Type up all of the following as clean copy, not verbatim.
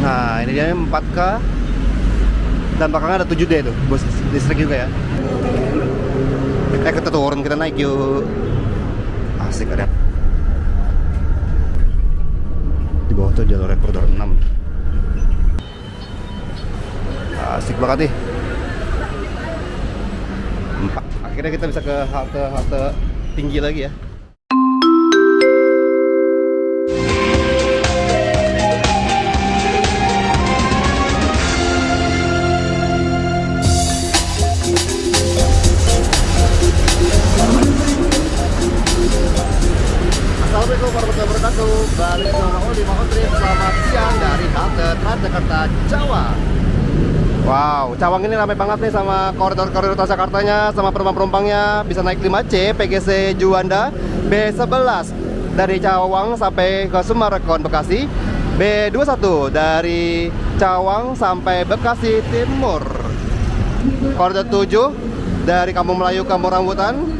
Nah, ini dia 4K dan belakangnya ada 7D tuh, bus listrik juga ya. Kita turun, kita naik yuk. Asik ada. Di bawah tuh jalur koridor 6. Asik banget nih. Akhirnya kita bisa ke halte tinggi lagi ya. Assalamualaikum warahmatullahi wabarakatuh. Balik ke Oli Trip. Selamat siang dari halte Transjakarta Jawa. Wow, Cawang ini ramai banget nih sama koridor-koridor Transjakartanya, sama penumpang-penumpangnya. Bisa naik 5C PGC Juanda, B11 dari Cawang sampai ke Sumarekon Bekasi, B21 dari Cawang sampai Bekasi Timur, koridor 7 dari Kampung Melayu Kampung Rambutan,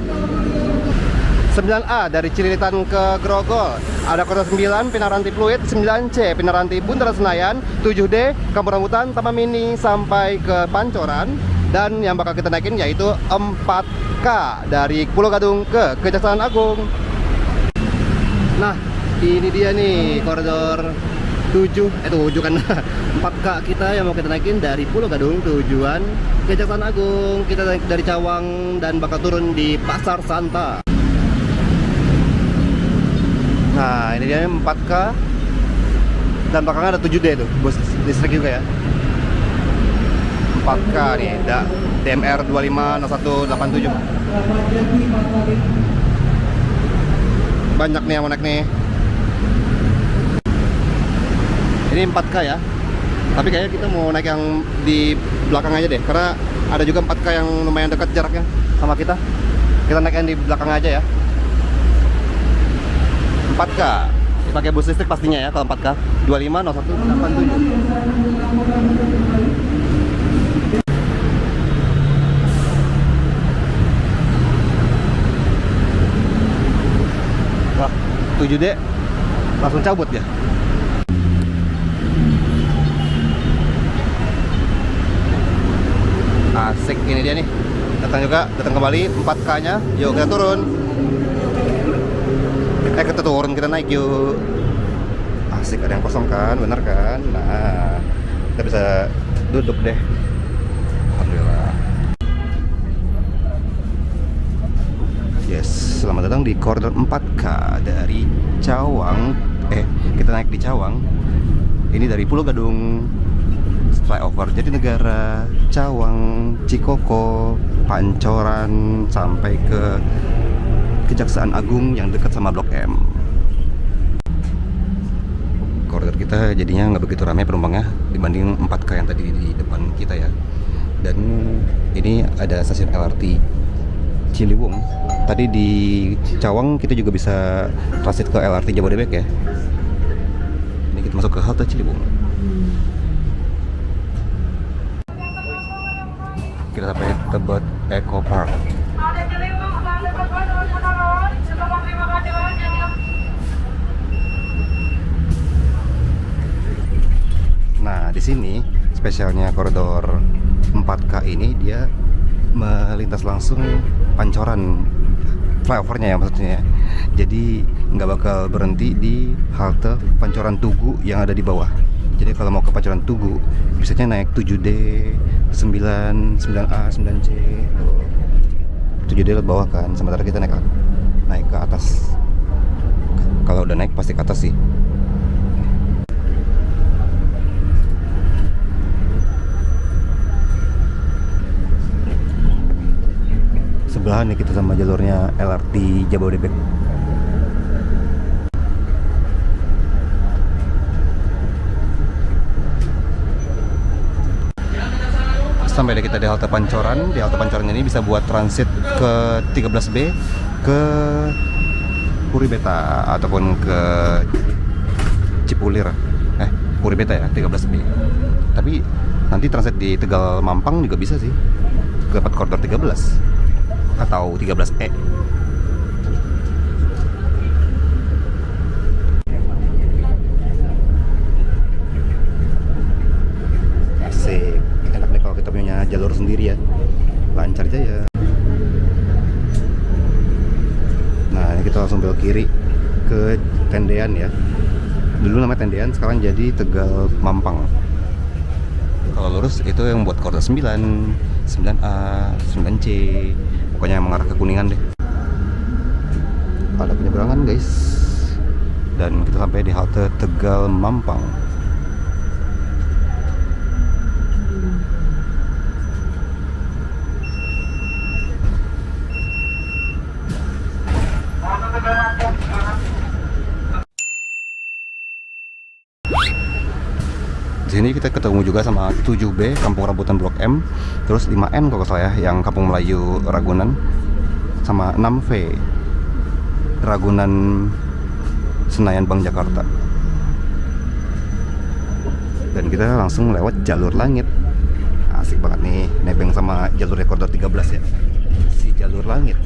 9A dari Cililitan ke Grogol, ada koridor 9 Pinaranti Pluit, 9C Pinaranti Bundaran Senayan, 7D Kampung Rambutan Taman Mini sampai ke Pancoran, dan yang bakal kita naikin yaitu 4K dari Pulau Gadung ke Kejaksaan Agung. Nah, ini dia nih koridor 7 kan 4K kita yang mau kita naikin dari Pulau Gadung tujuan Kejaksaan Agung. Kita naik dari Cawang dan bakal turun di Pasar Santa. Nah, ini dia 4K dan belakangnya ada 7D tuh, bus listrik juga ya. 4K nih, DMR 250187. Banyak nih yang mau naik nih. Ini 4K ya. Tapi kayaknya kita mau naik yang di belakang aja deh, karena ada juga 4K yang lumayan dekat jaraknya sama kita. Kita naik yang di belakang aja ya. 4K pakai bus listrik pastinya ya kalau 4K 250187. Wah, 7D langsung cabut ya. Asik, ini dia nih. Datang kembali 4K nya. Yuk kita turun. Kita turun, kita naik yuk. Asik, ada yang kosong kan, bener kan? Nah, kita bisa duduk deh. Alhamdulillah. Yes, selamat datang di koridor 4K dari Cawang. Kita naik di Cawang. Ini dari Pulau Gadung, flyover Jatinegara, Cawang, Cikoko, Pancoran sampai ke Kejaksaan Agung yang dekat sama Blok M. Koridor kita jadinya nggak begitu ramai penumpangnya dibanding 4K yang tadi di depan kita ya. Dan ini ada stasiun LRT Ciliwung. Tadi di Cawang kita juga bisa transit ke LRT Jabodebek ya. Ini kita masuk ke halte Ciliwung. Kita sampai Tebet Eco Park. Nah, di sini spesialnya koridor 4K ini dia melintas langsung Pancoran, flyovernya ya maksudnya. Jadi nggak bakal berhenti di halte Pancoran Tugu yang ada di bawah. Jadi kalau mau ke Pancoran Tugu, biasanya naik 7D, 9A, 9C. 7D ke bawah kan, sementara kita naik ke atas. Kalau udah naik pasti ke atas sih. Sebelahan nih kita sama jalurnya LRT Jabodebek. Sampai deh kita di halte Pancoran. Di halte Pancoran ini bisa buat transit ke 13B, ke Puri Beta ataupun ke Cipulir. Puri Beta ya, 13B. Tapi nanti transit di Tegal Mampang juga bisa sih. Dapat koridor 13 atau 13E. belok kiri ke Tendean ya. Dulu namanya Tendean, sekarang jadi Tegal Mampang. Kalau lurus itu yang buat koridor 9, 9A, 9C, pokoknya yang mengarah ke Kuningan deh. Ada penyeberangan guys, dan kita sampai di halte Tegal Mampang. Di sini kita ketemu juga sama 7B Kampung Rambutan Blok M, terus 5N kalau salah ya yang Kampung Melayu Ragunan, sama 6V Ragunan Senayan Bank Jakarta. Dan kita langsung lewat jalur langit. Asik banget nih, nebeng sama jalur rekorder 13 ya. Si jalur langit.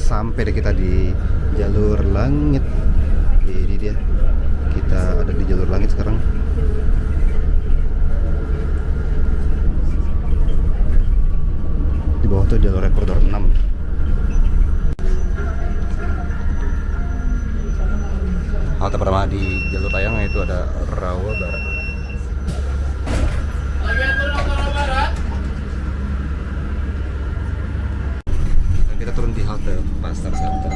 Sampai deh kita di jalur langit. Ini dia, kita ada di jalur langit sekarang. Di bawah tuh jalur rekorder 6. Halte pertama di jalur tayang itu ada Rawa Barat. Kita turun di halte Pasar Santa.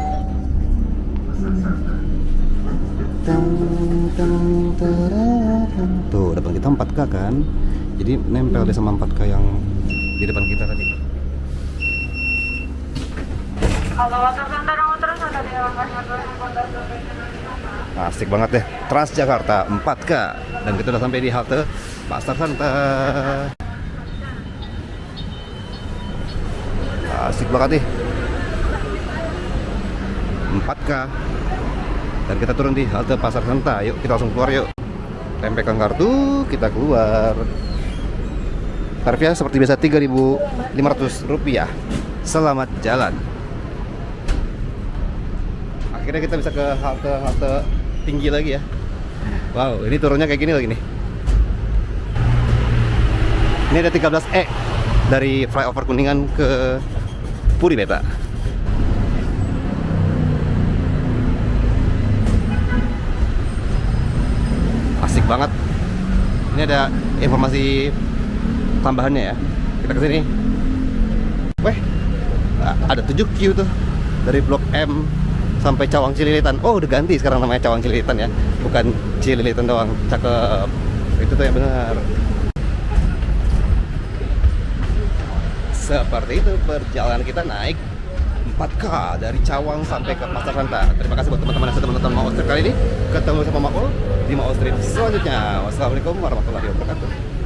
Tuh depan kita 4K kan, jadi nempel deh sama 4K yang di depan kita tadi. Asik banget deh, Transjakarta 4K, dan kita udah sampai di halte Pasar Santa. Asik banget nih, 4K, dan kita turun di halte Pasar Santa. Yuk kita langsung keluar yuk. Tempelkan kartu, kita keluar. Tarifnya seperti biasa Rp3.500. Selamat jalan. Akhirnya kita bisa ke halte tinggi lagi ya. Wow, ini turunnya kayak gini lagi nih. Ini ada 13E dari flyover Kuningan ke Puri Beta. Asik banget. Ini ada informasi tambahannya ya. Kita kesini. Weh, ada 7Q tuh dari Blok M sampai Cawang Cililitan. Oh, udah ganti sekarang namanya Cawang Cililitan ya, bukan Cililitan doang. Cakep. Itu tuh yang benar. Seperti itu perjalanan kita naik 4K dari Cawang sampai ke Pasar Santa. Terima kasih buat teman-teman yang sudah menonton Maos Trip kali ini. Ketemu sama Maul di Maos Trip selanjutnya. Wassalamualaikum warahmatullahi wabarakatuh.